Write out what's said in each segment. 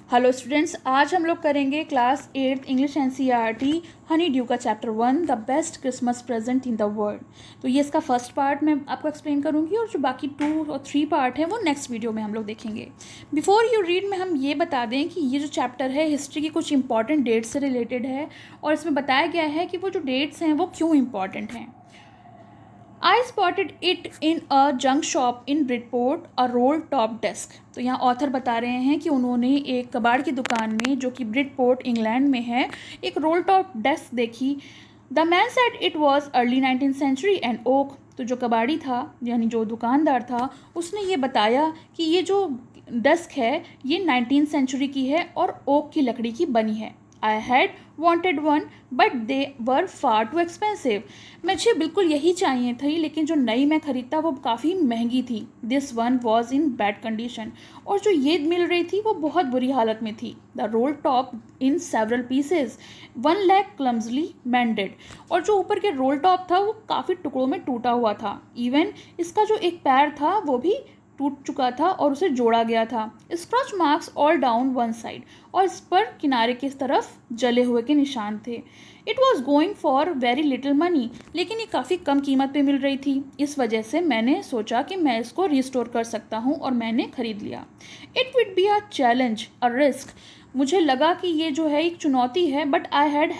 Hello students, आज हम लोग करेंगे class 8 English NCERT Honeydew का chapter 1 the best Christmas present in the world. तो ये इसका फर्स्ट पार्ट मैं आपको एक्सप्लेन करूंगी और जो बाकी 2 और 3 पार्ट है वो नेक्स्ट वीडियो में हम लोग देखेंगे। बिफोर यू रीड में हम ये बता दें कि ये जो चैप्टर है हिस्ट्री की कुछ इंपॉर्टेंट डेट्स से रिलेटेड है और इसमें बताया गया है कि वो जो डेट्स हैं वो क्यों इंपॉर्टेंट हैं। I spotted it in a junk shop in Bridport, a roll top desk। तो यहाँ ऑथर बता रहे हैं कि उन्होंने एक कबाड़ की दुकान में जो कि ब्रिडपोर्ट इंग्लैंड में है एक रोल टॉप डेस्क देखी। The man said it was early 19th century and oak. तो जो कबाड़ी था यानी जो दुकानदार था उसने ये बताया कि ये जो डेस्क है ये 19th सेंचुरी की है और ओक की लकड़ी की बनी है। I had wanted one but they were far too expensive। मुझे बिल्कुल यही चाहिए थी लेकिन जो नई मैं खरीदता वो काफ़ी महंगी थी। This one was in bad condition। और जो ये मिल रही थी वो बहुत बुरी हालत में थी। The roll top in several pieces, one leg clumsily mended। और जो ऊपर के रोल टॉप था वो काफ़ी टुकड़ों में टूटा हुआ था। इवन इसका जो एक पैर था वो भी टूट चुका था और उसे जोड़ा गया था। Scorch marks all down one side. और इस पर किनारे की तरफ जले हुए के निशान थे। It was going for very little money. लेकिन ये काफ़ी कम कीमत पे मिल रही थी। इस वजह से मैंने सोचा कि मैं इसको रिस्टोर कर सकता हूँ और मैंने ख़रीद लिया। It would be a challenge, a risk. मुझे लगा कि ये जो है एक चुनौती है but I had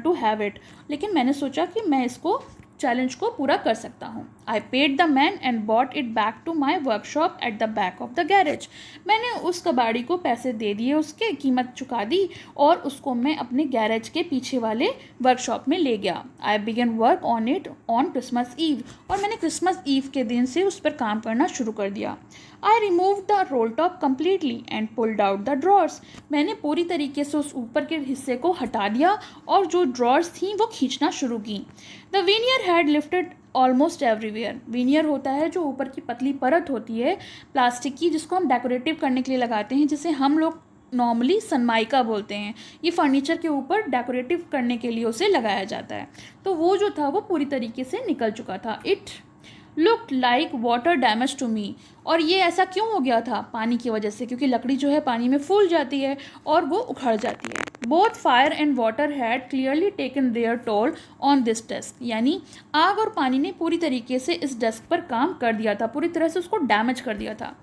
to have it. लेकिन मैंने सोचा कि मैं इसको चैलेंज को पूरा कर सकता हूँ। I paid the man and bought it back to my workshop at the back of the garage. मैंने उस कबाड़ी को पैसे दे दिए, उसके कीमत चुका दी और उसको मैं अपने गैरेज के पीछे वाले वर्कशॉप में ले गया। I began work on it on Christmas eve. और मैंने क्रिसमस ईव के दिन से उस पर काम करना शुरू कर दिया। I remove the role top completely and pulled out the drawers. मैंने पूरी तरीके से उस ऊपर के हिस्से को हटा दिया और जो ड्रॉर्स थी वो खींचना शुरू की। The veneer had lifted almost everywhere. Veneer होता है जो ऊपर की पतली परत होती है प्लास्टिक की जिसको हम डेकोरेटिव करने के लिए लगाते हैं, जिसे हम लोग नॉर्मली सनमाइका बोलते हैं। ये फर्नीचर के ऊपर डेकोरेटिव करने के लिए उसे लगाया जाता है। तो वो जो था वो पूरी तरीके से निकल चुका था। It looked like water damage to me. और ये ऐसा क्यों हो गया था? पानी की वजह से, क्योंकि लकड़ी जो है पानी में फूल जाती है और वो उखड़ जाती है। Both fire and water had clearly taken their toll on this desk. यानी आग और पानी ने पूरी तरीके से इस डेस्क पर काम कर दिया था, पूरी तरह से उसको डैमेज कर दिया था।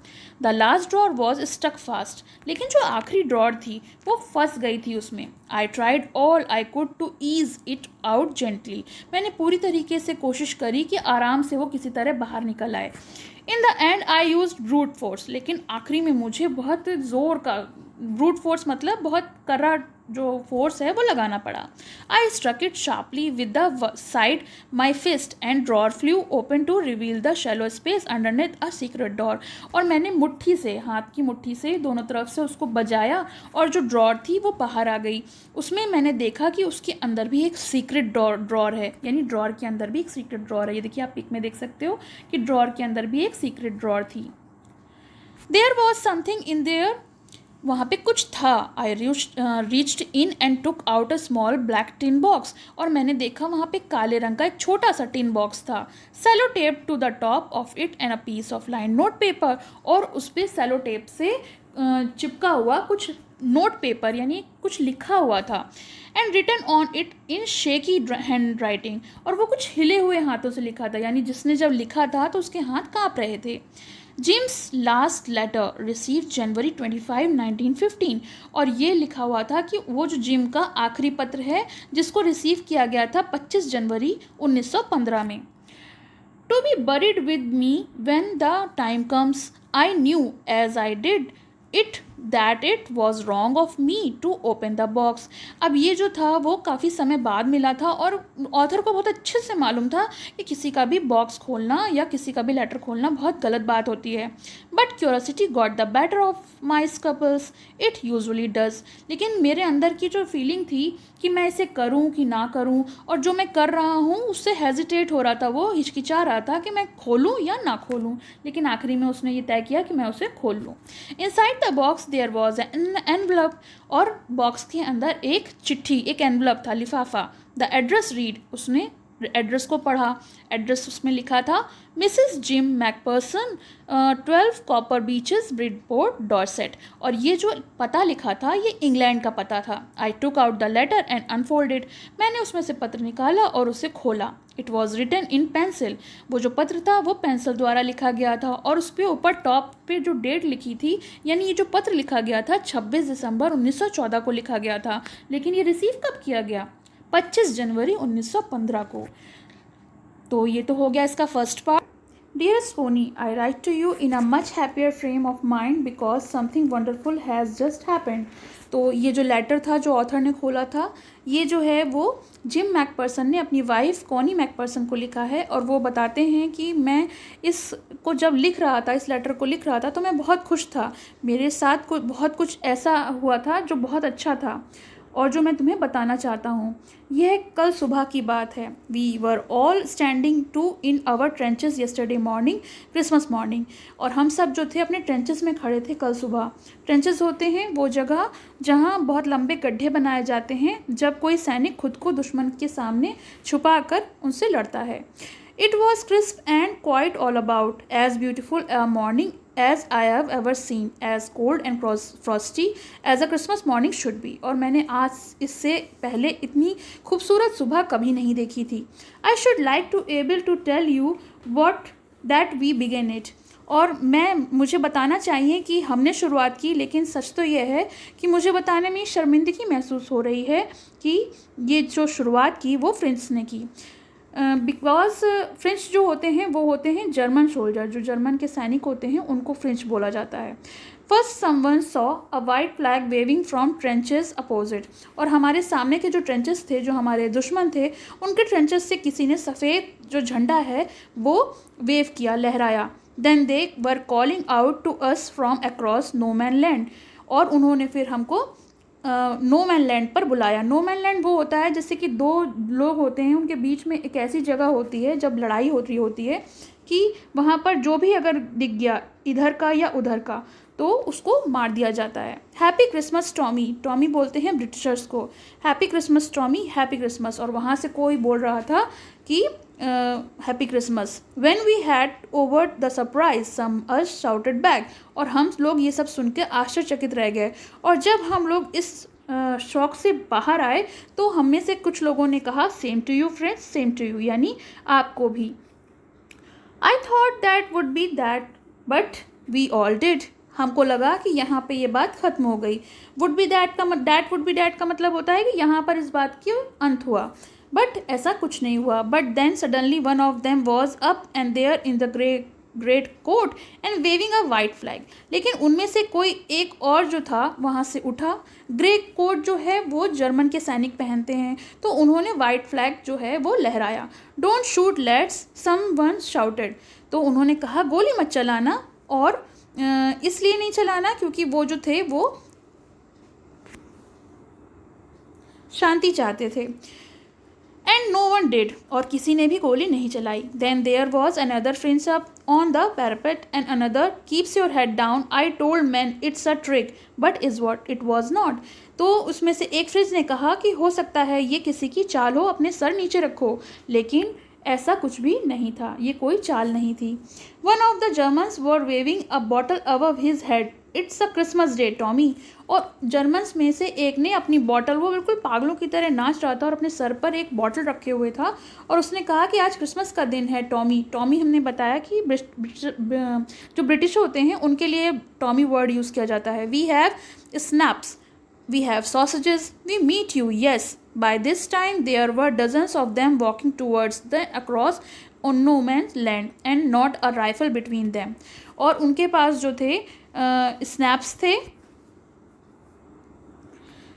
The last drawer was stuck fast. लेकिन जो आखिरी ड्रॉर थी वो फंस गई थी उसमें। I tried all I could to ease it out gently. मैंने पूरी तरीके से कोशिश करी कि आराम से वो किसी तरह बाहर निकल आए। In the and I use brute force. लेकिन आखिरी में मुझे बहुत ज़ोर का, ब्रूट फोर्स मतलब बहुत कड़ा जो फोर्स है वो लगाना पड़ा। I struck it sharply with the side my fist and drawer flew open to reveal the shallow space underneath a secret door. और मैंने मुट्ठी से, हाथ की मुट्ठी से दोनों तरफ से उसको बजाया और जो ड्रॉर थी वो बाहर आ गई। उसमें मैंने देखा कि उसके अंदर भी एक सीक्रेट ड्रॉर है, यानी ड्रॉर के अंदर भी एक सीक्रेट ड्रॉर है। ये देखिए, आप पिक में देख सकते हो कि ड्रॉर के अंदर भी एक सीक्रेट ड्रॉर थी। There was something in there. वहाँ पे कुछ था। I reached in and took out a small black tin box. और मैंने देखा वहाँ पे काले रंग का एक छोटा सा टिन बॉक्स था। Sellotape to the top of it and a piece of line note paper. और उस पर सेलो टेप से चिपका हुआ कुछ नोट पेपर यानी कुछ लिखा हुआ था। And written on it in shaky hand writing. और वो कुछ हिले हुए हाथों से लिखा था, यानी जिसने जब लिखा था तो उसके हाथ काँप रहे थे। जिम्स लास्ट लेटर रिसीव जनवरी 25, 1915। और ये लिखा हुआ था कि वो जो जिम का आखिरी पत्र है जिसको रिसीव किया गया था 25 जनवरी 1915 में। To be buried with me when the time comes. I knew as I did it that it was wrong of me to open the box. अब ये जो था वो काफ़ी समय बाद मिला था और ऑथर को बहुत अच्छे से मालूम था कि किसी का भी बॉक्स खोलना या किसी का भी लेटर खोलना बहुत गलत बात होती है। But curiosity got the better of my scruples, it usually does. लेकिन मेरे अंदर की जो फीलिंग थी कि मैं इसे करूं कि ना करूं, और जो मैं कर रहा हूं उससे हेजिटेट हो रहा था, वो हिचकिचा रहा था कि मैं खोलूं या ना खोलूं। लेकिन आखिरी में उसने ये तय किया कि मैं उसे खोल लूं। Inside the box there was an envelope. और बॉक्स के अंदर एक चिट्ठी, एक एनवलप था, लिफाफा। द एड्रेस रीड, उसने एड्रेस को पढ़ा। एड्रेस उसमें लिखा था Mrs Jim Macpherson, 12 Copper Beeches, Bridport, Dorset. और ये जो पता लिखा था ये इंग्लैंड का पता था। I took out the letter and unfolded. मैंने उसमें से पत्र निकाला और उसे खोला। It was written in pencil. वो जो पत्र था वो पेंसिल द्वारा लिखा गया था और उस पर ऊपर टॉप पे जो डेट लिखी थी, यानी ये जो पत्र लिखा गया था 26 दिसंबर 1914 को लिखा गया था। लेकिन ये रिसीव कब किया गया? 25 जनवरी 1915 को। तो ये तो हो गया इसका first part. Dearest Pony, I write to you in a much happier frame of mind because something wonderful has just happened. तो ये जो लेटर था जो ऑथर ने खोला था, ये जो है वो जिम मैकपर्सन ने अपनी वाइफ कॉनी मैकपर्सन को लिखा है। और वो बताते हैं कि मैं इसको जब लिख रहा था, इस लेटर को लिख रहा था, तो मैं बहुत खुश था। मेरे साथ बहुत कुछ ऐसा हुआ था जो बहुत अच्छा था और जो मैं तुम्हें बताना चाहता हूँ। यह कल सुबह की बात है। We were all standing to in our trenches yesterday morning, Christmas morning. और हम सब जो थे अपने ट्रेंचेस में खड़े थे कल सुबह। ट्रेंचेस होते हैं वो जगह जहाँ बहुत लंबे गड्ढे बनाए जाते हैं जब कोई सैनिक खुद को दुश्मन के सामने छुपा कर उनसे लड़ता है। It was crisp and quite all about, as beautiful a morning as I have ever seen, as cold and frosty as a Christmas morning should be. और मैंने आज इससे पहले इतनी खूबसूरत सुबह कभी नहीं देखी थी। I should like to able to tell you what that we began it. और मुझे बताना चाहिए कि हमने शुरुआत की, लेकिन सच तो यह है कि मुझे बताने में शर्मिंदगी महसूस हो रही है कि ये जो शुरुआत की वो फ्रेंच ने की। बिकॉज फ्रेंच जो होते हैं वो होते हैं जर्मन सोल्जर, जो जर्मन के सैनिक होते हैं उनको फ्रेंच बोला जाता है। First someone saw a white flag waving from trenches opposite. और हमारे सामने के जो ट्रेंचेस थे, जो हमारे दुश्मन थे, उनके ट्रेंचेस से किसी ने सफ़ेद जो झंडा है वो वेव किया, लहराया। Then they were calling out to us from across no man land. और उन्होंने फिर हमको नो मैन लैंड पर बुलाया। नो मैन लैंड वो होता है जैसे कि दो लोग होते हैं, उनके बीच में एक ऐसी जगह होती है जब लड़ाई हो रही होती है कि वहाँ पर जो भी अगर दिख गया इधर का या उधर का तो उसको मार दिया जाता है। Happy Christmas Tommy. टॉमी बोलते हैं ब्रिटिशर्स को। Happy Christmas Tommy, happy Christmas. और वहाँ से कोई बोल रहा था कि happy Christmas. When we had over the surprise some us shouted back. और हम लोग ये सब सुन के आश्चर्यचकित रह गए। और जब हम लोग इस शौक से बाहर आए तो हम में से कुछ लोगों ने कहा same to you friends, same to you, यानी आपको भी। I thought that would be that but we all did. हमको लगा कि यहाँ पे ये बात ख़त्म हो गई। वुड बी दैट का दैट वुड बी दैट का मतलब होता है कि यहाँ पर इस बात की अंत हुआ, बट ऐसा कुछ नहीं हुआ। But then suddenly one of them was up and there in the great coat and waving a white flag. लेकिन उनमें से कोई एक और जो था वहाँ से उठा। ग्रे कोट जो है वो जर्मन के सैनिक पहनते हैं, तो उन्होंने वाइट फ्लैग जो है वो लहराया। Don't shoot let's someone shouted. तो उन्होंने कहा गोली मत चलाना, और इसलिए नहीं चलाना क्योंकि वो जो थे वो शांति चाहते थे। And no one did. और किसी ने भी गोली नहीं चलाई। Then there was another friends up on the parapet and another keeps your head down I told man it's a trick but is what it was not. तो उसमें से एक फ्रेंड्स ने कहा कि हो सकता है ये किसी की चाल हो, अपने सर नीचे रखो, लेकिन ऐसा कुछ भी नहीं था, ये कोई चाल नहीं थी। One of the Germans were waving a bottle above his head it's a Christmas day Tommy. और जर्मन्स में से एक ने अपनी बॉटल, वो बिल्कुल पागलों की तरह नाच रहा था और अपने सर पर एक बॉटल रखे हुए था, और उसने कहा कि आज क्रिसमस का दिन है टॉमी। टॉमी हमने बताया कि जो ब्रिटिश होते हैं उनके लिए टॉमी वर्ड यूज़ किया जाता है। We have schnapps, we have sausages, we meet you, yes. By this time there were dozens of them walking towards the across on no man's land and not a rifle between them. और उनके पास जो थे snaps थे।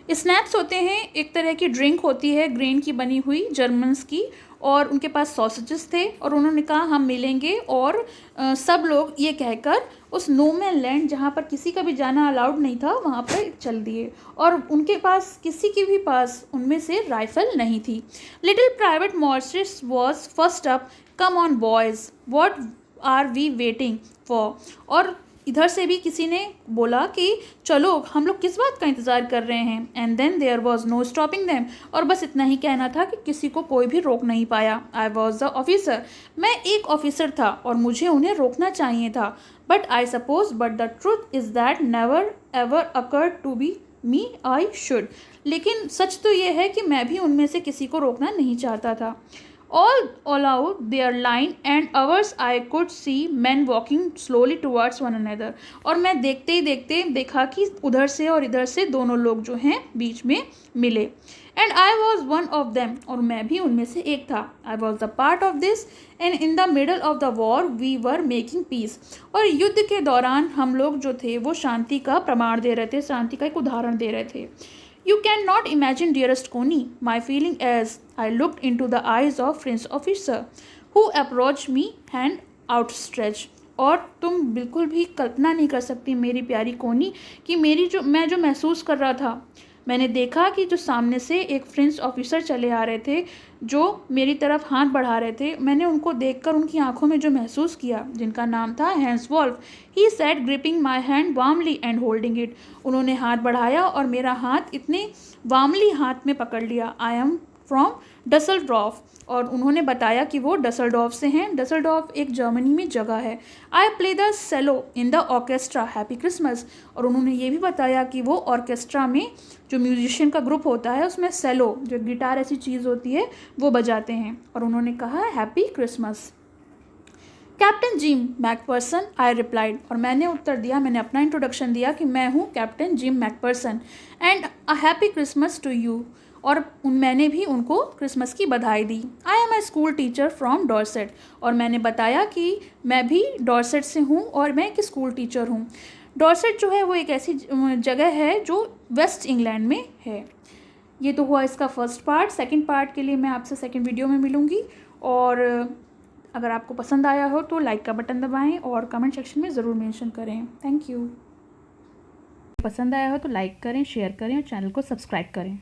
Snaps होते हैं एक तरह की ड्रिंक होती है ग्रेन की बनी हुई जर्मन्स की, और उनके पास सॉसेजेस थे, और उन्होंने कहा हम मिलेंगे। और सब लोग ये कहकर उस नो मैन लैंड जहाँ पर किसी का भी जाना अलाउड नहीं था वहाँ पर चल दिए। और उनके पास किसी के भी पास उनमें से राइफल नहीं थी। Little private Morris was first up, come on boys, what are we waiting for. और इधर से भी किसी ने बोला कि चलो हम लोग किस बात का इंतज़ार कर रहे हैं, and then there was no stopping them, और बस इतना ही कहना था कि किसी को कोई भी रोक नहीं पाया। आई वॉज द ऑफिसर, मैं एक ऑफिसर था और मुझे उन्हें रोकना चाहिए था, but I suppose but the truth is that never ever occurred to be me I should, लेकिन सच तो ये है कि मैं भी उनमें से किसी को रोकना नहीं चाहता था। All out their line and hours I could see men walking slowly towards one another, और मैं देखते ही देखते देखा कि उधर से और इधर से दोनों लोग जो हैं बीच में मिले। And I was one of them, और मैं भी उनमें से एक था। I was the part of this and in the middle of the war we were making peace, और युद्ध के दौरान हम लोग जो थे वो शांति का प्रमाण दे रहे थे, शांति का एक उदाहरण दे रहे थे। You cannot imagine, dearest Connie, my feeling as I looked into the eyes of French officer who approached me hand outstretched. और तुम बिल्कुल भी कल्पना नहीं कर सकती मेरी प्यारी कोनी कि मैं जो महसूस कर रहा था। मैंने देखा कि जो सामने से एक फ्रेंच ऑफिसर चले आ रहे थे जो मेरी तरफ हाथ बढ़ा रहे थे। मैंने उनको देखकर उनकी आंखों में जो महसूस किया, जिनका नाम था Hans Wolf, he said gripping my hand warmly and holding it. उन्होंने हाथ बढ़ाया और मेरा हाथ इतने वार्मली हाथ में पकड़ लिया। आई एम फ्रॉम डसलडॉर्फ, और उन्होंने बताया कि वो डसलडॉर्फ से हैं। डसलडॉर्फ एक जर्मनी में जगह है। I play the cello in the orchestra, happy Christmas, और उन्होंने ये भी बताया कि वो ऑर्केस्ट्रा में जो म्यूजिशियन का ग्रुप होता है उसमें सेलो, जो गिटार ऐसी चीज़ होती है, वो बजाते हैं, और उन्होंने कहा happy Christmas. Captain Jim Macpherson, I replied, और मैंने उत्तर दिया, मैंने अपना इंट्रोडक्शन दिया कि मैं हूँ captain Jim Macpherson, and a happy Christmas to you, और मैंने भी उनको क्रिसमस की बधाई दी। I am a school teacher from Dorset, और मैंने बताया कि मैं भी डॉर्सेट से हूँ और मैं एक स्कूल टीचर हूँ। डॉर्सेट जो है वो एक ऐसी जगह है जो वेस्ट इंग्लैंड में है। ये तो हुआ इसका फर्स्ट पार्ट। सेकंड पार्ट के लिए मैं आपसे सेकंड वीडियो में मिलूँगी, और अगर आपको पसंद आया हो तो लाइक का बटन दबाएं और कमेंट सेक्शन में ज़रूर मेंशन करें। Thank you. पसंद आया हो तो लाइक करें, शेयर करें और चैनल को सब्सक्राइब करें।